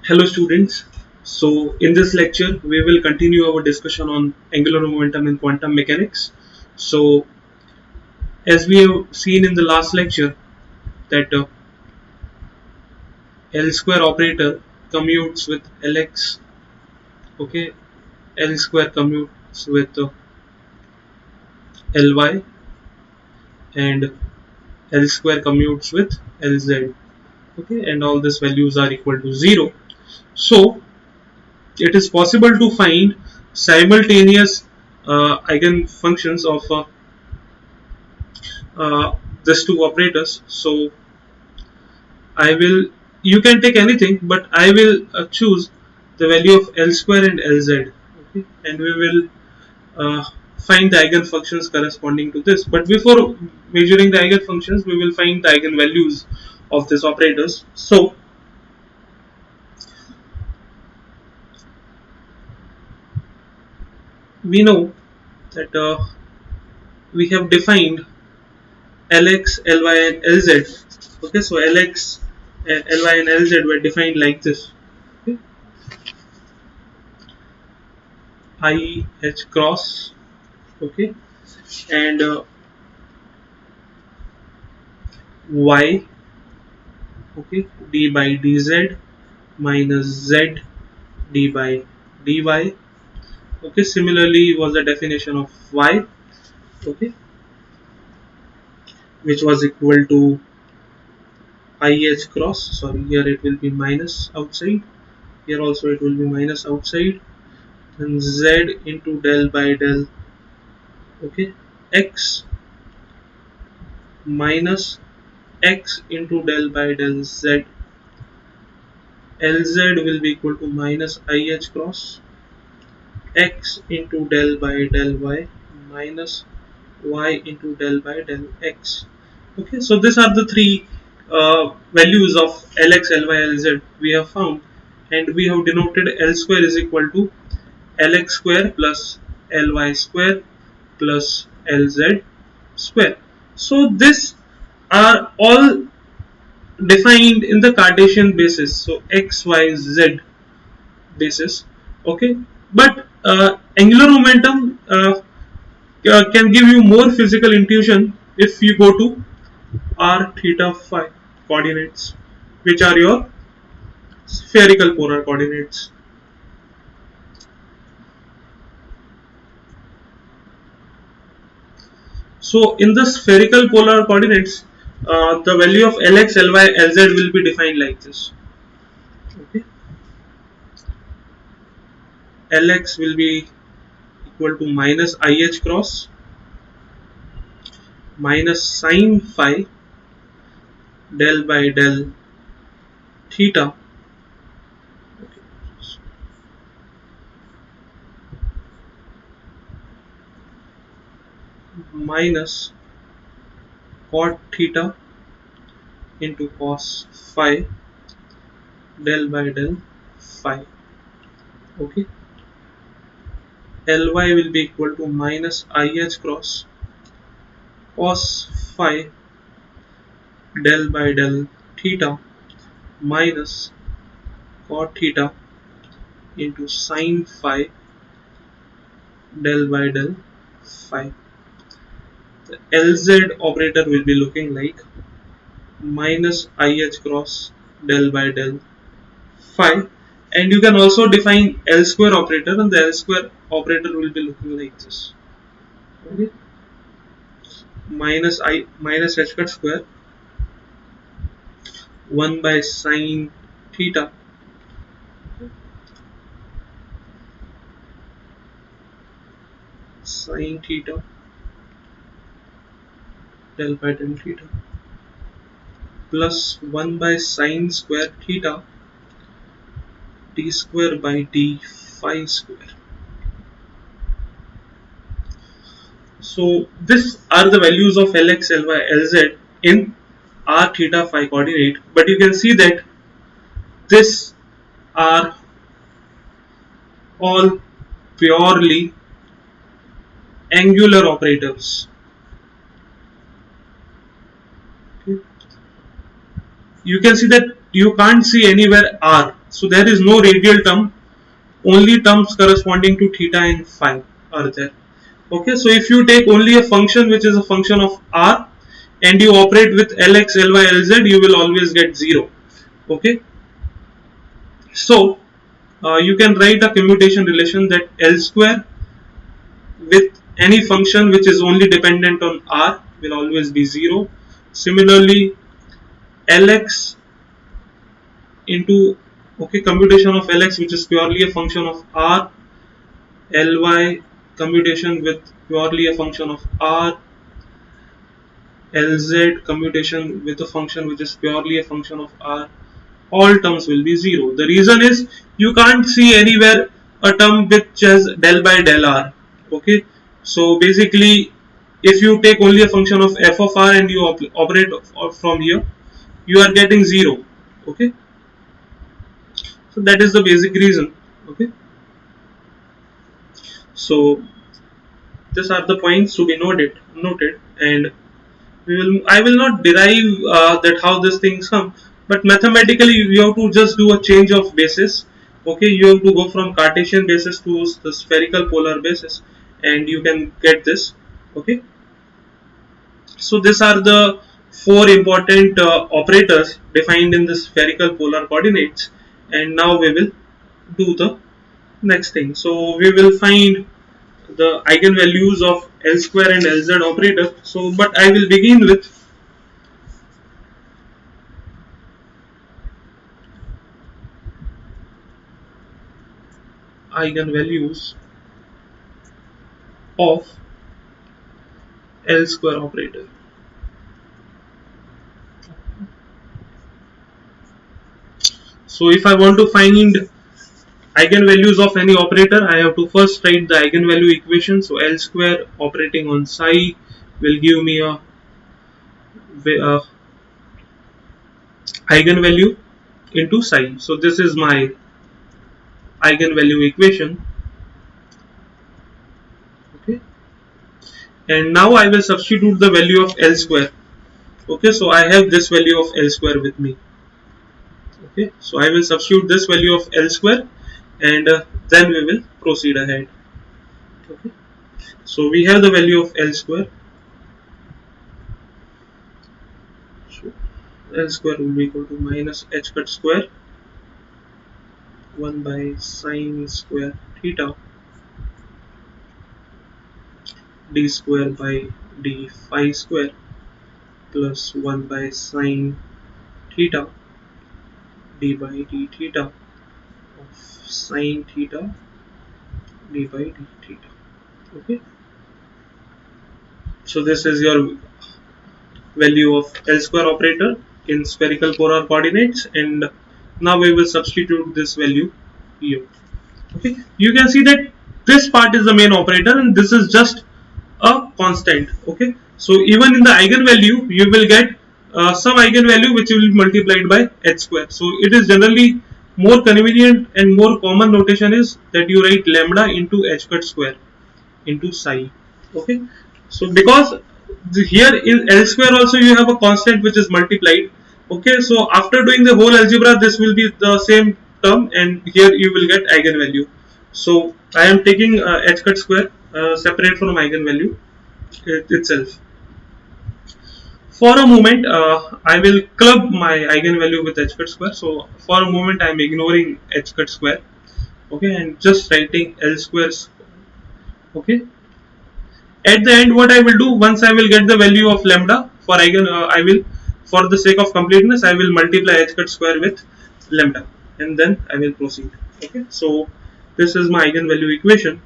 Hello students. So in this lecture we will continue our discussion on angular momentum in quantum mechanics. So as we have seen in the last lecture that L square operator commutes with Lx, okay, L square commutes with Ly, and L square commutes with Lz, okay, and all these values are equal to 0. So it is possible to find simultaneous eigenfunctions of uh, these two operators. So I will, you can take anything, but I will choose the value of L square and Lz, okay, and we will uh, find the eigenfunctions corresponding to this. But before measuring the eigenfunctions, we will find the eigenvalues of these operators. So we know that we have defined Lx, Ly, and Lz. Okay, so Lx, Ly, and Lz were defined like this. Okay, I H cross, okay, and y, okay, d by dz minus z d by dy, okay. Similarly was the definition of y, okay, which was equal to ih cross, sorry, here it will be minus outside, here also it will be minus outside, and z into del by del, okay, x minus x into del by del z. Lz will be equal to minus ih cross x into del by del y minus y into del by del x. Okay, so these are the three values of Lx, Ly, Lz we have found, and we have denoted L square is equal to Lx square plus Ly square plus Lz square. So these are all defined in the Cartesian basis, so x, y, z basis, okay. But angular momentum can give you more physical intuition if you go to r theta phi coordinates, which are your spherical polar coordinates. So in the spherical polar coordinates, the value of Lx, Ly, Lz will be defined like this, okay. Lx will be equal to minus ih cross minus sine phi del by del theta, minus cot theta into cos phi del by del phi, okay. Ly will be equal to minus ih cross cos phi del by del theta minus cot theta into sin phi del by del phi. The Lz operator will be looking like minus ih cross del by del phi, and you can also define L square operator, and the L square operator will be looking like this, okay. Minus h cut square 1 by sine theta sine theta del by del theta plus 1 by sine square theta d square by d phi square. So these are the values of Lx, Ly, Lz in r theta phi coordinate, but you can see that these are all purely angular operators. Okay. You can see that you can't see anywhere r. So there is no radial term, only terms corresponding to theta and phi are there. Okay, so if you take only a function which is a function of r and you operate with lx, ly, lz, you will always get 0. Okay, so you can write a commutation relation that L square with any function which is only dependent on r will always be 0. Similarly, Lx into, okay, computation of Lx which is purely a function of r, Ly commutation with purely a function of r, Lz commutation with a function which is purely a function of r, all terms will be 0. The reason is you can't see anywhere a term which has del by del r. Okay, so basically if you take only a function of f of r and you operate from here, you are getting 0. Okay, so that is the basic reason. Okay, so these are the points to be noted, and I will not derive that how these things come, but mathematically you have to just do a change of basis. Okay, you have to go from Cartesian basis to the spherical polar basis, and you can get this. Okay, so these are the four important operators defined in the spherical polar coordinates, and now we will do the next thing. So we will find the eigenvalues of L square and Lz operator. So, but I will begin with eigenvalues of L square operator. So if I want to find eigenvalues of any operator, I have to first write the eigenvalue equation. So L square operating on psi will give me a eigenvalue into psi. So this is my eigenvalue equation. Okay, and now I will substitute the value of L square. Okay, so I have this value of L square with me. Okay, so I will substitute this value of L square, and then we will proceed ahead. Okay, so we have the value of L square. So L square will be equal to minus h cut square 1 by sine square theta d square by d phi square plus 1 by sine theta d by d theta of sine theta d by d theta. Okay, so this is your value of L square operator in spherical polar coordinates, and now we will substitute this value here. Okay, you can see that this part is the main operator and this is just a constant. Okay, so even in the eigenvalue you will get some eigenvalue which will be multiplied by h square. So it is generally more convenient and more common notation is that you write lambda into h cut square into psi. Okay, so because here in L square also you have a constant which is multiplied. Okay, so after doing the whole algebra this will be the same term, and here you will get eigenvalue. So I am taking h cut square separate from eigenvalue itself. For a moment I will club my eigenvalue with h cut square. So for a moment I am ignoring h cut square. Okay, and just writing L squares. Okay, at the end what I will do, once I will get the value of lambda for eigen, I will, for the sake of completeness, I will multiply h cut square with lambda, and then I will proceed. Okay, so this is my eigenvalue equation,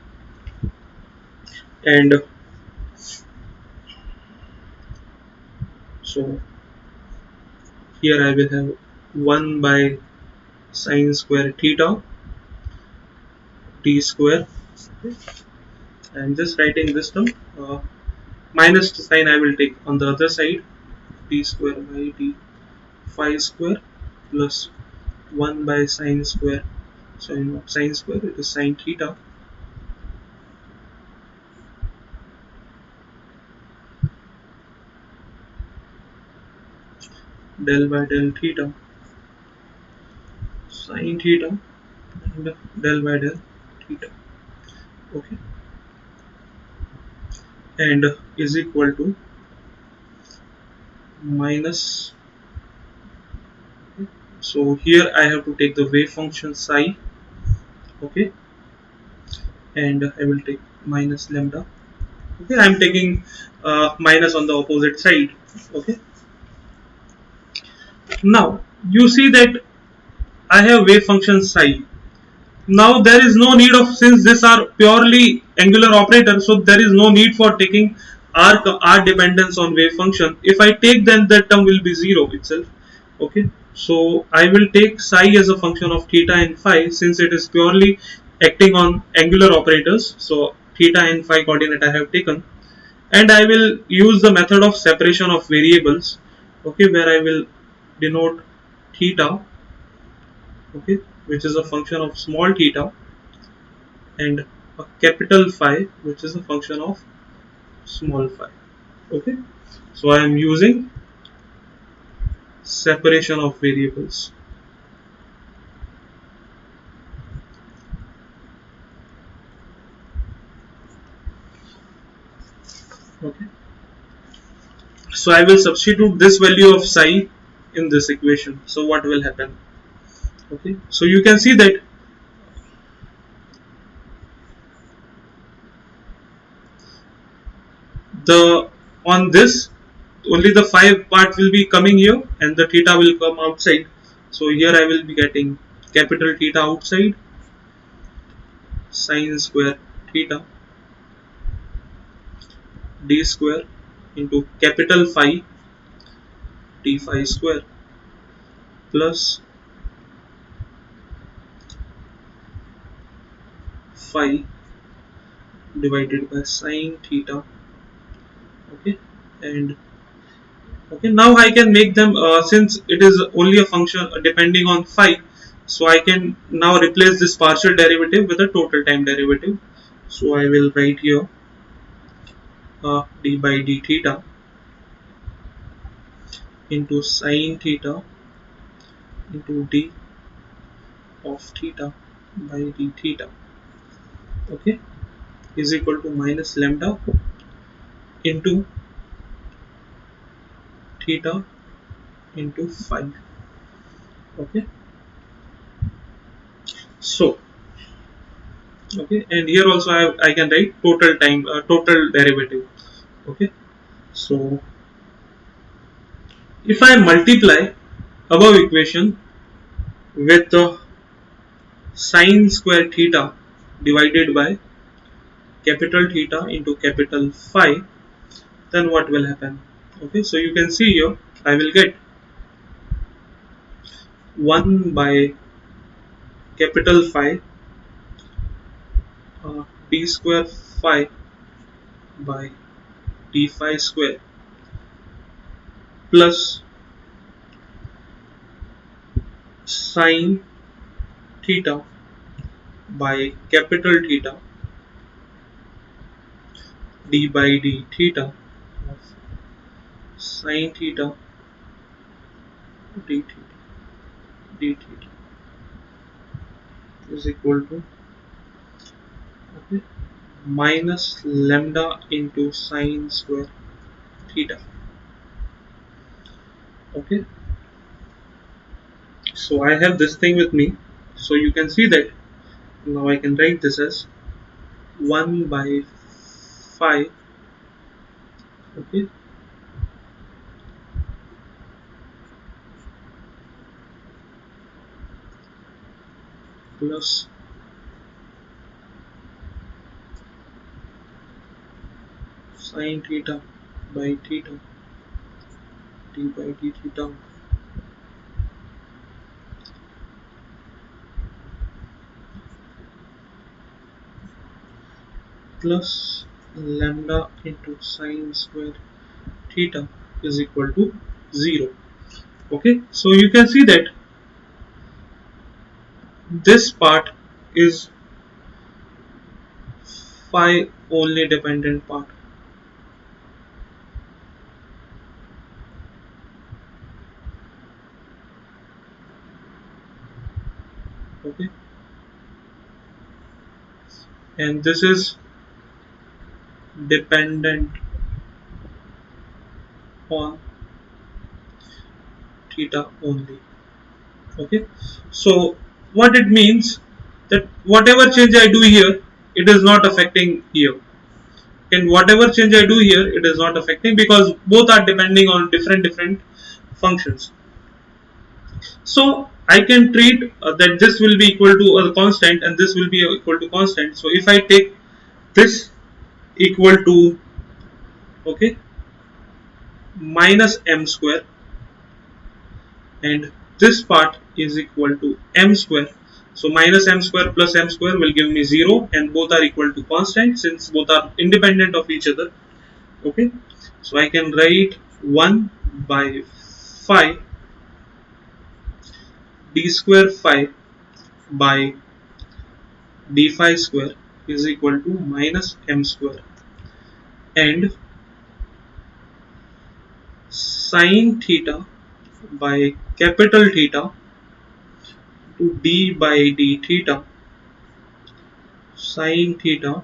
and so here I will have 1 by sine square theta d square. Okay, I am just writing this term, minus the sign I will take on the other side, d square by d phi square plus 1 by sine square, sorry, not sine square, it is sine theta del by del theta. sine theta and del by del theta. Okay, and is equal to minus. So here I have to take the wave function psi. Okay, and I will take minus lambda. Okay, I am taking minus on the opposite side. Okay, now you see that I have wave function psi. Now there is no need of, since these are purely angular operators, so there is no need for taking r dependence on wave function. If I take, then that term will be 0 itself. Okay, so I will take psi as a function of theta and phi, since it is purely acting on angular operators. So theta and phi coordinate I have taken, and I will use the method of separation of variables. Okay, where I will denote theta, okay, which is a function of small theta, and a capital phi, which is a function of small phi. Okay, so I am using separation of variables. Okay, so I will substitute this value of psi in this equation. So what will happen? Okay, so you can see that the on this only the phi part will be coming here and the theta will come outside. So here I will be getting capital theta outside, sine square theta d square into capital phi d phi square plus phi divided by sine theta. Okay, and okay, now I can make them, since it is only a function depending on phi, so I can now replace this partial derivative with a total time derivative. So I will write here d by d theta into sine theta into d of theta by d theta, okay, is equal to minus lambda into theta into phi. Okay, so okay, and here also I can write total time, total derivative. Okay, so if I multiply above equation with the sine square theta divided by capital theta into capital phi, then what will happen? Okay, so you can see here I will get 1 by capital phi d square phi by d phi square plus sine theta by capital theta d by d theta of sine theta d theta d theta is equal to, okay, minus lambda into sine square theta. Okay, so I have this thing with me, so you can see that now I can write this as 1 by phi, okay, plus sine theta by theta d by d theta plus lambda into sine square theta is equal to 0. Okay, so you can see that this part is phi only dependent part. Okay, and this is dependent on theta only. Okay, so what it means, that whatever change I do here, it is not affecting here, and whatever change I do here, it is not affecting, because both are depending on different functions. So I can treat that this will be equal to a constant and this will be equal to constant. So if I take this equal to, okay, minus m square, and this part is equal to m square. So minus m square plus m square will give me 0, and both are equal to constant since both are independent of each other. Okay, so I can write 1 by phi d square phi by d phi square is equal to minus m square, and sine theta by capital theta to d by d theta, sine theta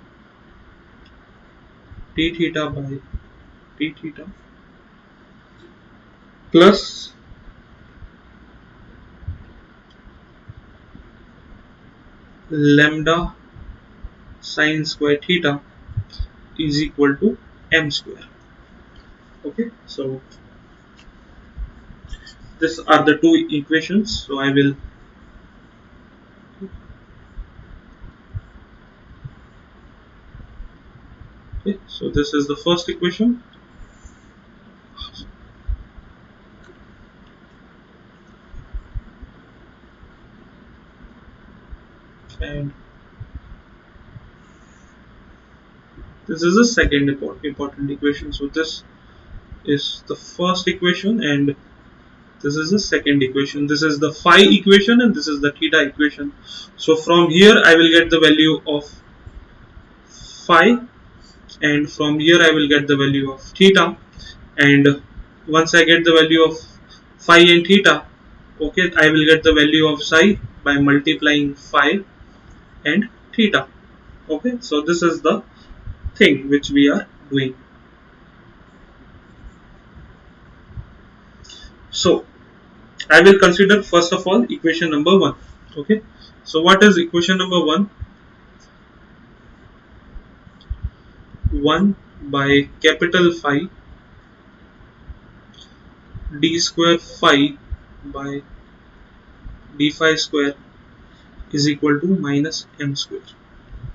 d theta by d theta plus lambda sine square theta is equal to m square. Okay, so these are the two equations. So I will, okay, so this is the first equation, and this is the second important equation. So this is the first equation, and this is the second equation. This is the phi equation, and this is the theta equation. So from here I will get the value of phi, and from here I will get the value of theta. And once I get the value of phi and theta, okay, I will get the value of psi by multiplying phi and theta. Okay, so this is the thing which we are doing. So I will consider first of all equation number 1. Okay, so what is equation number 1? 1 by capital phi d square phi by d phi square is equal to minus m square.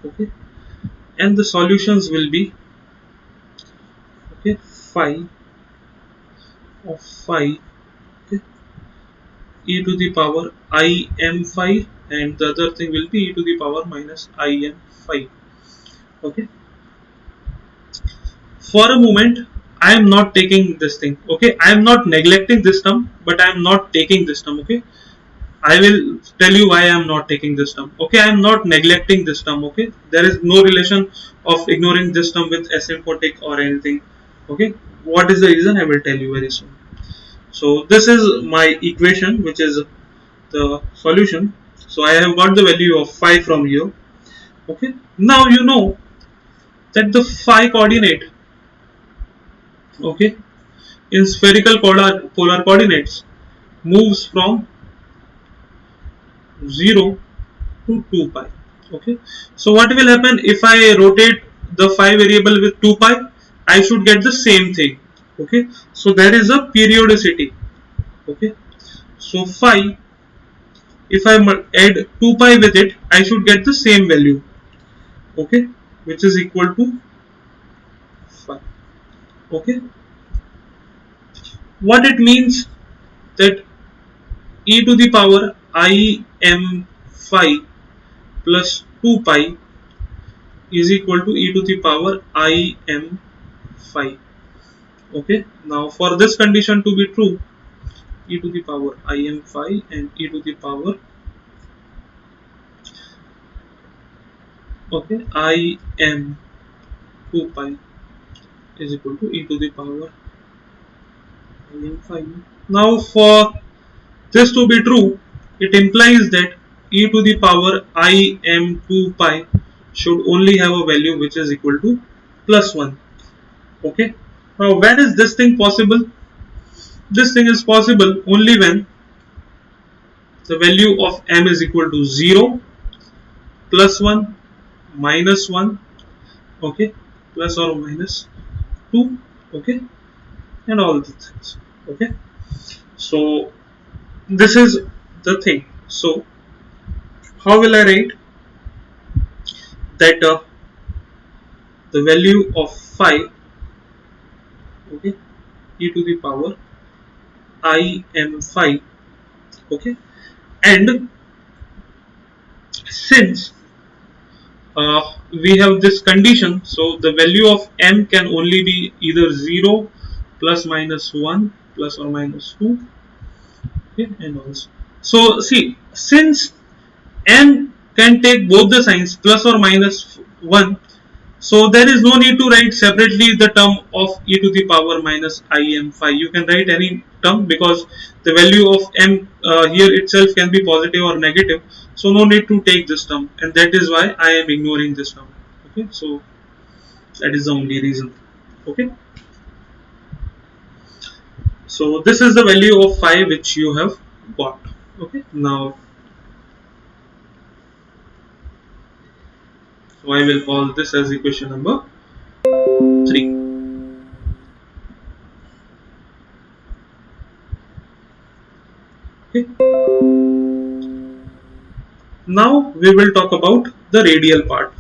Okay, and the solutions will be, okay, phi of phi, okay, e to the power I m phi, and the other thing will be e to the power minus I m phi. Okay, for a moment I am not taking this thing. Okay, I am not neglecting this term, but I am not taking this term. Okay, I will tell you why I am not taking this term. Okay, I am not neglecting this term. Okay, there is no relation of ignoring this term with asymptotic or anything. Okay, what is the reason? I will tell you very soon. So this is my equation, which is the solution. So I have got the value of phi from here. Okay, now you know that the phi coordinate, okay, in spherical polar coordinates moves from 0 to 2 pi. Okay, so what will happen if I rotate the phi variable with 2 pi? I should get the same thing. Okay, so there is a periodicity. Okay, so phi, if I add 2 pi with it, I should get the same value. Okay, which is equal to phi. Okay, what it means, that e to the power I m phi plus 2 pi is equal to e to the power I m phi. Okay, now for this condition to be true, e to the power I m phi and e to the power, okay, I m 2 pi is equal to e to the power I m phi. Now for this to be true, it implies that e to the power I m 2 pi should only have a value which is equal to plus 1. Okay. Now when is this thing possible? This thing is possible only when the value of m is equal to 0, plus 1, minus 1, okay, plus or minus 2, okay, and all the things. Okay. So this is the thing. So how will I write that the value of phi, okay, e to the power I m phi, okay, and since we have this condition, so the value of m can only be either 0, plus minus 1, plus or minus 2, okay, and also. So see, since m can take both the signs plus or minus 1, so there is no need to write separately the term of e to the power minus I m phi. You can write any term because the value of m here itself can be positive or negative. So no need to take this term, and that is why I am ignoring this term. Okay, so that is the only reason. Okay, so this is the value of phi which you have got. Okay, now so I will call this as equation number 3. Okay. Now we will talk about the radial part.